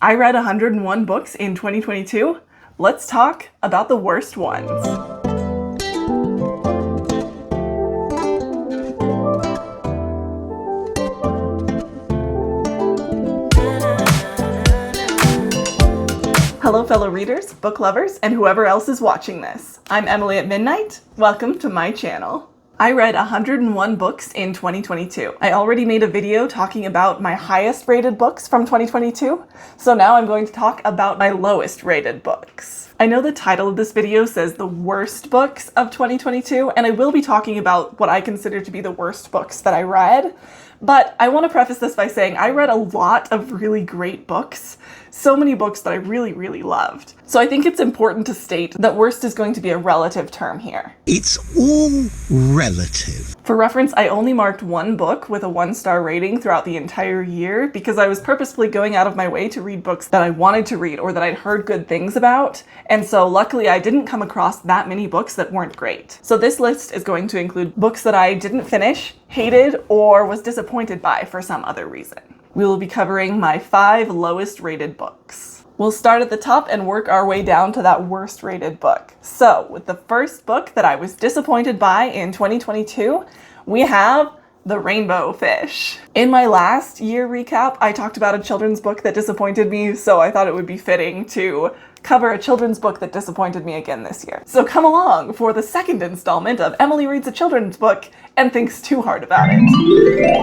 I read 101 books in 2022. Let's talk about the worst ones. Hello fellow readers, book lovers, and whoever else is watching this. I'm Emily at Midnight. Welcome to my channel. I read 101 books in 2022. I already made a video talking about my highest rated books from 2022, so now I'm going to talk about my lowest rated books. I know the title of this video says the worst books of 2022, and I will be talking about what I consider to be the worst books that I read, but I want to preface this by saying I read a lot of really great books, so many books that I really loved. So I think it's important to state that worst is going to be a relative term here. It's all relative. For reference, I only marked one book with a 1-star rating throughout the entire year because I was purposefully going out of my way to read books that I wanted to read or that I'd heard good things about. And so luckily I didn't come across that many books that weren't great. So this list is going to include books that I didn't finish, hated, or was disappointed by for some other reason. We will be covering my 5 lowest rated books. We'll start at the top and work our way down to that worst rated book. So with the first book that I was disappointed by in 2022, we have The Rainbow Fish. In my last year recap, I talked about a children's book that disappointed me, so I thought it would be fitting to cover a children's book that disappointed me again this year. So come along for the second installment of Emily Reads a Children's Book and Thinks Too Hard About It.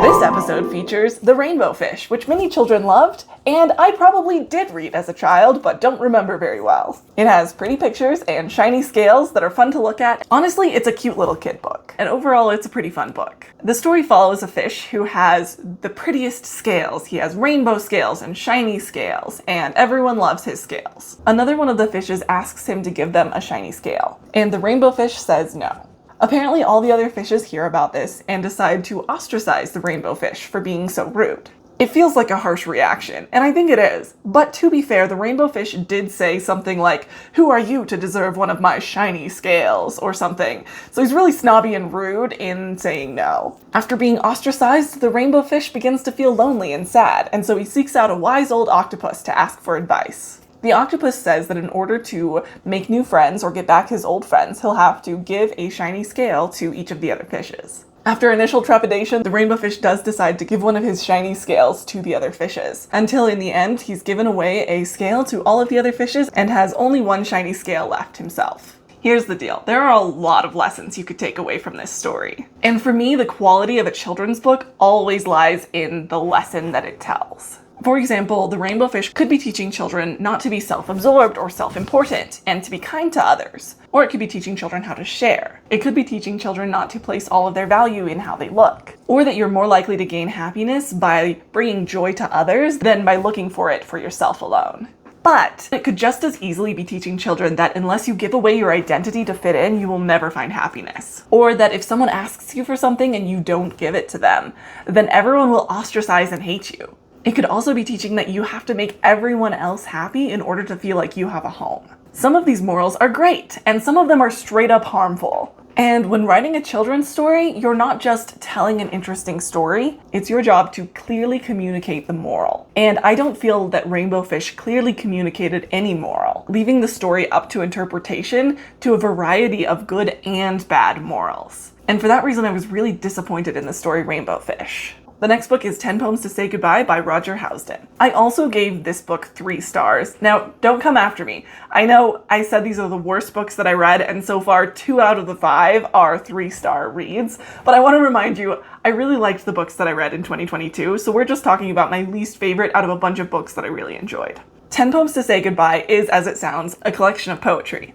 This episode features The Rainbow Fish, which many children loved, and I probably did read as a child, but don't remember very well. It has pretty pictures and shiny scales that are fun to look at. Honestly, it's a cute little kid book, and overall it's a pretty fun book. The story follows a fish who has the prettiest scales. He has rainbow scales and shiny scales, and everyone loves his scales. Another one of the fishes asks him to give them a shiny scale, and the rainbow fish says no. Apparently all the other fishes hear about this and decide to ostracize the rainbow fish for being so rude. It feels like a harsh reaction, and I think it is. But to be fair, the rainbow fish did say something like, "Who are you to deserve one of my shiny scales?" or something. So he's really snobby and rude in saying no. After being ostracized, the rainbow fish begins to feel lonely and sad, and so he seeks out a wise old octopus to ask for advice. The octopus says that in order to make new friends or get back his old friends, he'll have to give a shiny scale to each of the other fishes. After initial trepidation, the rainbow fish does decide to give one of his shiny scales to the other fishes, until in the end he's given away a scale to all of the other fishes and has only one shiny scale left himself. Here's the deal. There are a lot of lessons you could take away from this story. And for me, the quality of a children's book always lies in the lesson that it tells. For example, the rainbow fish could be teaching children not to be self-absorbed or self-important and to be kind to others. Or it could be teaching children how to share. It could be teaching children not to place all of their value in how they look. Or that you're more likely to gain happiness by bringing joy to others than by looking for it for yourself alone. But it could just as easily be teaching children that unless you give away your identity to fit in, you will never find happiness. Or that if someone asks you for something and you don't give it to them, then everyone will ostracize and hate you. It could also be teaching that you have to make everyone else happy in order to feel like you have a home. Some of these morals are great, and some of them are straight up harmful. And when writing a children's story, you're not just telling an interesting story, it's your job to clearly communicate the moral. And I don't feel that Rainbow Fish clearly communicated any moral, leaving the story up to interpretation to a variety of good and bad morals. And for that reason, I was really disappointed in the story Rainbow Fish. The next book is 10 Poems to Say Goodbye by Roger Housden. I also gave this book 3 stars. Now, don't come after me. I know I said these are the worst books that I read, and so far 2 out of the 5 are 3-star reads. But I want to remind you, I really liked the books that I read in 2022, so we're just talking about my least favorite out of a bunch of books that I really enjoyed. 10 Poems to Say Goodbye is, as it sounds, a collection of poetry.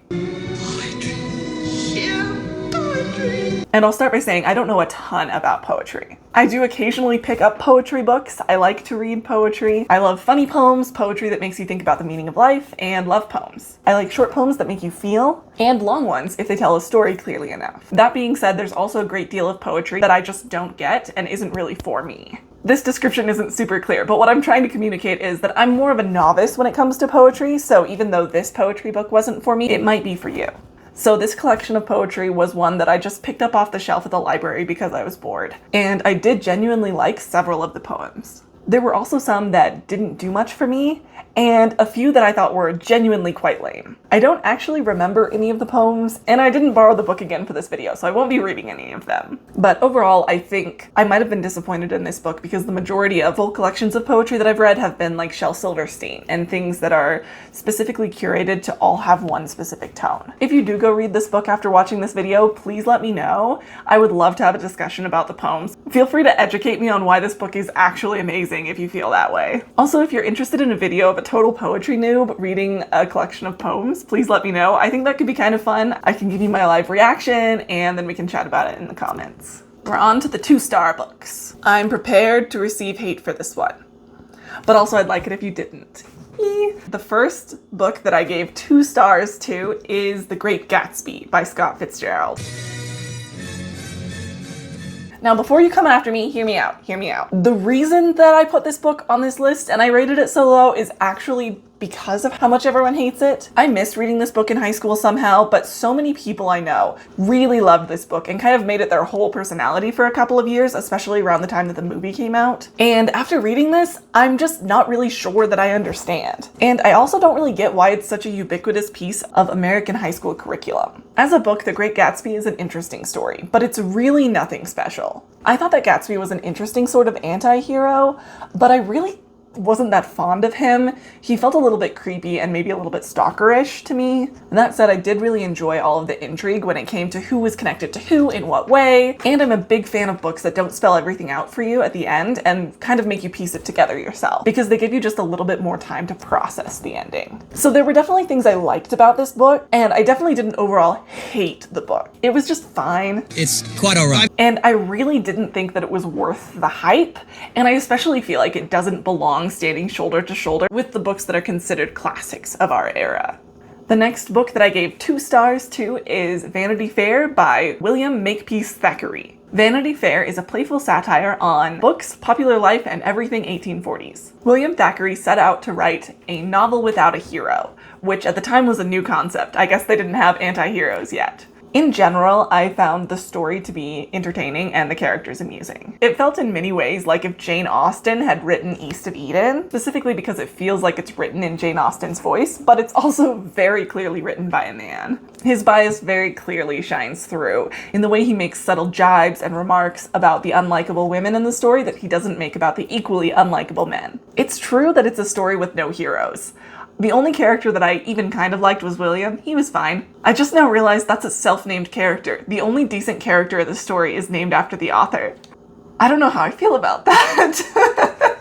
And I'll start by saying I don't know a ton about poetry. I do occasionally pick up poetry books. I like to read poetry. I love funny poems, poetry that makes you think about the meaning of life, and love poems. I like short poems that make you feel, and long ones if they tell a story clearly enough. That being said, there's also a great deal of poetry that I just don't get and isn't really for me. This description isn't super clear, but what I'm trying to communicate is that I'm more of a novice when it comes to poetry, so even though this poetry book wasn't for me, it might be for you. So this collection of poetry was one that I just picked up off the shelf at the library because I was bored. And I did genuinely like several of the poems. There were also some that didn't do much for me, and a few that I thought were genuinely quite lame. I don't actually remember any of the poems, and I didn't borrow the book again for this video, so I won't be reading any of them. But overall, I think I might have been disappointed in this book because the majority of full collections of poetry that I've read have been like Shel Silverstein and things that are specifically curated to all have one specific tone. If you do go read this book after watching this video, please let me know. I would love to have a discussion about the poems. Feel free to educate me on why this book is actually amazing if you feel that way. Also, if you're interested in a video of a total poetry noob reading a collection of poems, please let me know. I think that could be kind of fun. I can give you my live reaction and then we can chat about it in the comments. We're on to the 2-star books. I'm prepared to receive hate for this one, but also I'd like it if you didn't. The first book that I gave 2 stars to is The Great Gatsby by Scott Fitzgerald. Now, before you come after me, hear me out, hear me out. The reason that I put this book on this list and I rated it so low is actually because of how much everyone hates it. I missed reading this book in high school somehow, but so many people I know really loved this book and kind of made it their whole personality for a couple of years, especially around the time that the movie came out. And after reading this, I'm just not really sure that I understand. And I also don't really get why it's such a ubiquitous piece of American high school curriculum. As a book, The Great Gatsby is an interesting story, but it's really nothing special. I thought that Gatsby was an interesting sort of anti-hero, but I really wasn't that fond of him. He felt a little bit creepy and maybe a little bit stalkerish to me. And that said, I did really enjoy all of the intrigue when it came to who was connected to who in what way. And I'm a big fan of books that don't spell everything out for you at the end and kind of make you piece it together yourself, because they give you just a little bit more time to process the ending. So there were definitely things I liked about this book, and I definitely didn't overall hate the book. It was just fine. It's quite alright. And I really didn't think that it was worth the hype, and I especially feel like it doesn't belong standing shoulder to shoulder with the books that are considered classics of our era. The next book that I gave 2 stars to is Vanity Fair by William Makepeace Thackeray. Vanity Fair is a playful satire on books, popular life, and everything 1840s. William Thackeray set out to write a novel without a hero, which at the time was a new concept. I guess they didn't have anti-heroes yet. In general, I found the story to be entertaining and the characters amusing. It felt in many ways like if Jane Austen had written East of Eden, specifically because it feels like it's written in Jane Austen's voice, but it's also very clearly written by a man. His bias very clearly shines through in the way he makes subtle jibes and remarks about the unlikable women in the story that he doesn't make about the equally unlikable men. It's true that it's a story with no heroes. The only character that I even kind of liked was William. He was fine. I just now realized that's a self-named character. The only decent character of the story is named after the author. I don't know how I feel about that.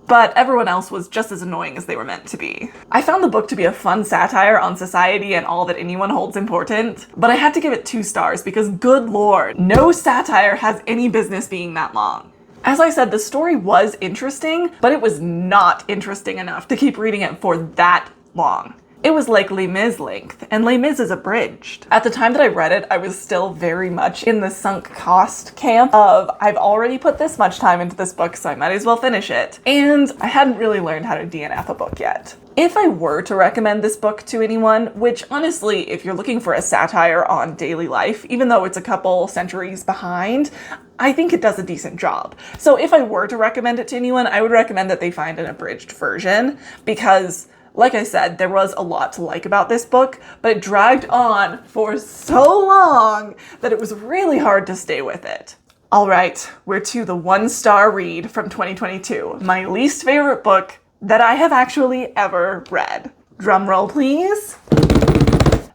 But everyone else was just as annoying as they were meant to be. I found the book to be a fun satire on society and all that anyone holds important, but I had to give it 2 stars because, good lord, no satire has any business being that long. As I said, the story was interesting, but it was not interesting enough to keep reading it for that long. It was like Les Mis length, and Les Mis is abridged. At the time that I read it, I was still very much in the sunk cost camp of, I've already put this much time into this book, so I might as well finish it. And I hadn't really learned how to DNF a book yet. If I were to recommend this book to anyone, which honestly, if you're looking for a satire on daily life, even though it's a couple centuries behind, I think it does a decent job. So if I were to recommend it to anyone, I would recommend that they find an abridged version because, like I said, there was a lot to like about this book, but it dragged on for so long that it was really hard to stay with it. All right, we're to the 1-star read from 2022, my least favorite book that I have actually ever read. Drum roll, please.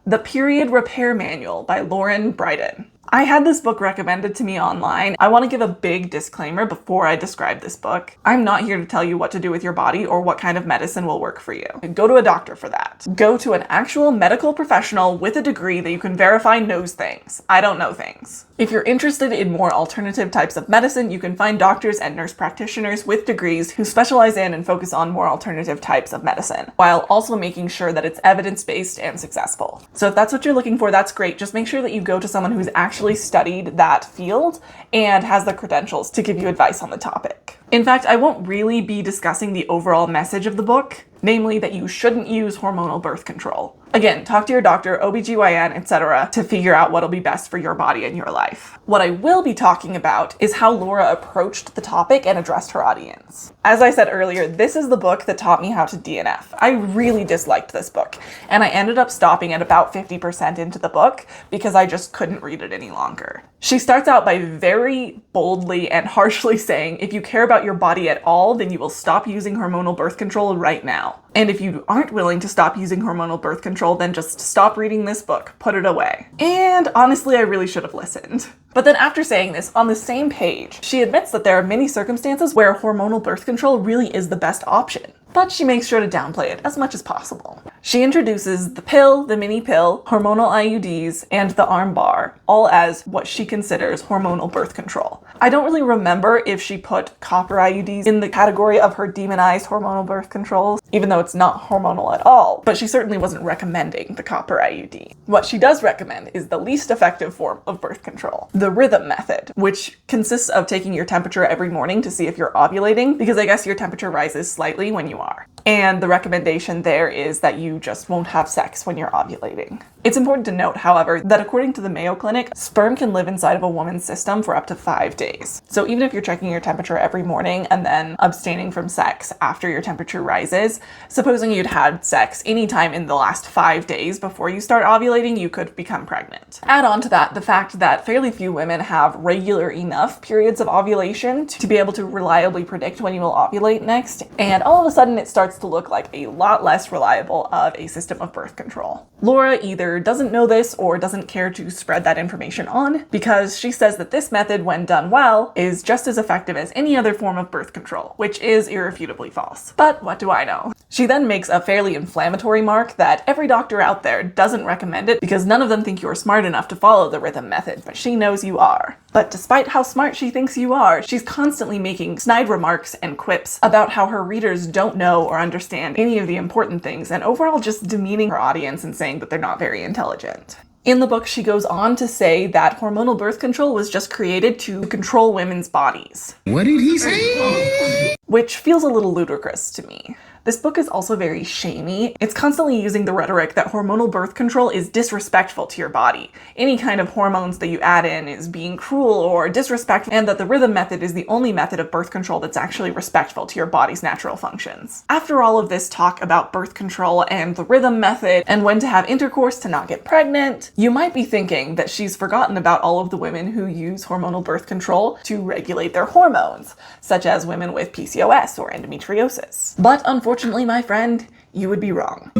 The Period Repair Manual by Lauren Bryden. I had this book recommended to me online. I want to give a big disclaimer before I describe this book. I'm not here to tell you what to do with your body or what kind of medicine will work for you. Go to a doctor for that. Go to an actual medical professional with a degree that you can verify knows things. I don't know things. If you're interested in more alternative types of medicine, you can find doctors and nurse practitioners with degrees who specialize in and focus on more alternative types of medicine, while also making sure that it's evidence-based and successful. So if that's what you're looking for, that's great. Just make sure that you go to someone who's actually studied that field and has the credentials to give you advice on the topic. In fact, I won't really be discussing the overall message of the book, namely that you shouldn't use hormonal birth control. Again, talk to your doctor, OBGYN, etc. to figure out what'll be best for your body and your life. What I will be talking about is how Laura approached the topic and addressed her audience. As I said earlier, this is the book that taught me how to DNF. I really disliked this book, and I ended up stopping at about 50% into the book because I just couldn't read it any longer. She starts out by very boldly and harshly saying, if you care about your body at all, then you will stop using hormonal birth control right now. And if you aren't willing to stop using hormonal birth control, then just stop reading this book, put it away. And honestly, I really should have listened. But then after saying this, on the same page, she admits that there are many circumstances where hormonal birth control really is the best option. But she makes sure to downplay it as much as possible. She introduces the pill, the mini pill, hormonal IUDs, and the arm bar, all as what she considers hormonal birth control. I don't really remember if she put copper IUDs in the category of her demonized hormonal birth controls, even though it's not hormonal at all, but she certainly wasn't recommending the copper IUD. What she does recommend is the least effective form of birth control, the rhythm method, which consists of taking your temperature every morning to see if you're ovulating, because I guess your temperature rises slightly when you are. And the recommendation there is that you just won't have sex when you're ovulating. It's important to note, however, that according to the Mayo Clinic, sperm can live inside of a woman's system for up to 5 days. So even if you're checking your temperature every morning and then abstaining from sex after your temperature rises, supposing you'd had sex anytime in the last 5 days before you start ovulating, you could become pregnant. Add on to that the fact that fairly few women have regular enough periods of ovulation to be able to reliably predict when you will ovulate next, and all of a sudden it starts to look like a lot less reliable of a system of birth control. Laura either doesn't know this or doesn't care to spread that information on, because she says that this method, when done well, is just as effective as any other form of birth control, which is irrefutably false. But what do I know? She then makes a fairly inflammatory mark that every doctor out there doesn't recommend it because none of them think you're smart enough to follow the rhythm method, but she knows you are. But despite how smart she thinks you are, she's constantly making snide remarks and quips about how her readers don't know or understand any of the important things, and overall just demeaning her audience and saying that they're not very intelligent. In the book, she goes on to say that hormonal birth control was just created to control women's bodies. What did he say? Which feels a little ludicrous to me. This book is also very shamey. It's constantly using the rhetoric that hormonal birth control is disrespectful to your body. Any kind of hormones that you add in is being cruel or disrespectful, and that the rhythm method is the only method of birth control that's actually respectful to your body's natural functions. After all of this talk about birth control and the rhythm method and when to have intercourse to not get pregnant, you might be thinking that she's forgotten about all of the women who use hormonal birth control to regulate their hormones, such as women with PCOS or endometriosis. But unfortunately, my friend, you would be wrong.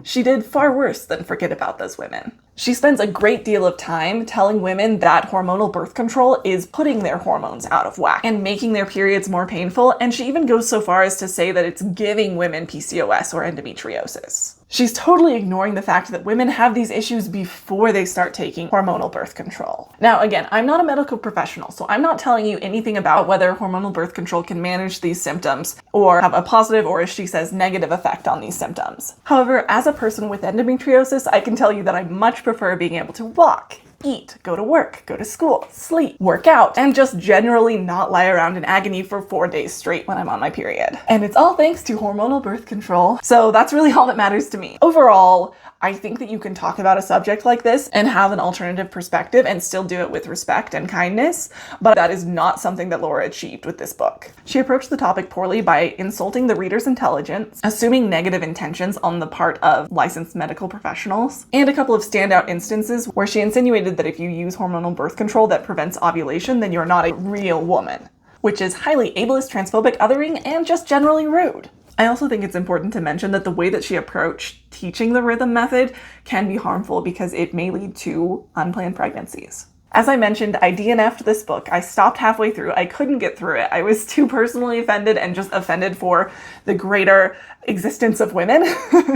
She did far worse than forget about those women. She spends a great deal of time telling women that hormonal birth control is putting their hormones out of whack and making their periods more painful, and she even goes so far as to say that it's giving women PCOS or endometriosis. She's totally ignoring the fact that women have these issues before they start taking hormonal birth control. Now, again, I'm not a medical professional, so I'm not telling you anything about whether hormonal birth control can manage these symptoms or have a positive or, as she says, negative effect on these symptoms. However, as a person with endometriosis, I can tell you that I much prefer being able to walk, eat, go to work, go to school, sleep, work out, and just generally not lie around in agony for 4 days straight when I'm on my period. And it's all thanks to hormonal birth control. So that's really all that matters to me. Overall, I think that you can talk about a subject like this and have an alternative perspective and still do it with respect and kindness, but that is not something that Laura achieved with this book. She approached the topic poorly by insulting the reader's intelligence, assuming negative intentions on the part of licensed medical professionals, and a couple of standout instances where she insinuated that if you use hormonal birth control that prevents ovulation, then you're not a real woman, which is highly ableist, transphobic, othering, and just generally rude. I also think it's important to mention that the way that she approached teaching the rhythm method can be harmful because it may lead to unplanned pregnancies. As I mentioned, I DNF'd this book. I stopped halfway through. I couldn't get through it. I was too personally offended and just offended for the greater existence of women.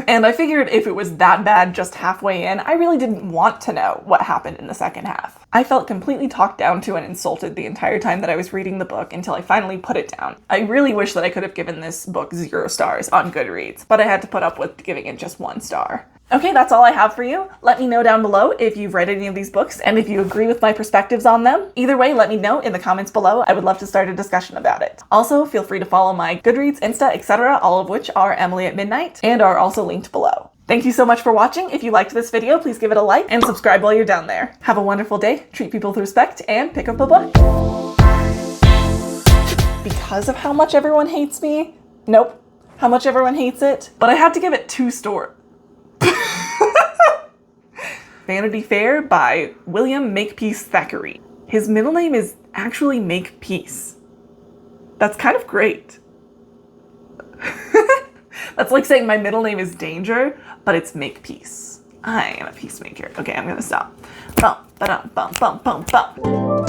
And I figured if it was that bad just halfway in, I really didn't want to know what happened in the second half. I felt completely talked down to and insulted the entire time that I was reading the book until I finally put it down. I really wish that I could have given this book 0 stars on Goodreads, but I had to put up with giving it just 1 star. Okay, that's all I have for you. Let me know down below if you've read any of these books and if you agree with my perspectives on them. Either way, let me know in the comments below. I would love to start a discussion about it. Also, feel free to follow my Goodreads, Insta, etc., all of which are Emily at Midnight and are also linked below. Thank you so much for watching. If you liked this video, please give it a like and subscribe while you're down there. Have a wonderful day, treat people with respect, and pick up a book. Because of how much everyone hates me? Nope. How much everyone hates it? But I had to give it 2 stars. Vanity Fair by William Makepeace Thackeray. His middle name is actually Makepeace. That's kind of great. That's like saying my middle name is Danger, but it's Makepeace. I am a peacemaker. Okay, I'm gonna stop. Bum, ba-dum, bum, bum, bum, bum.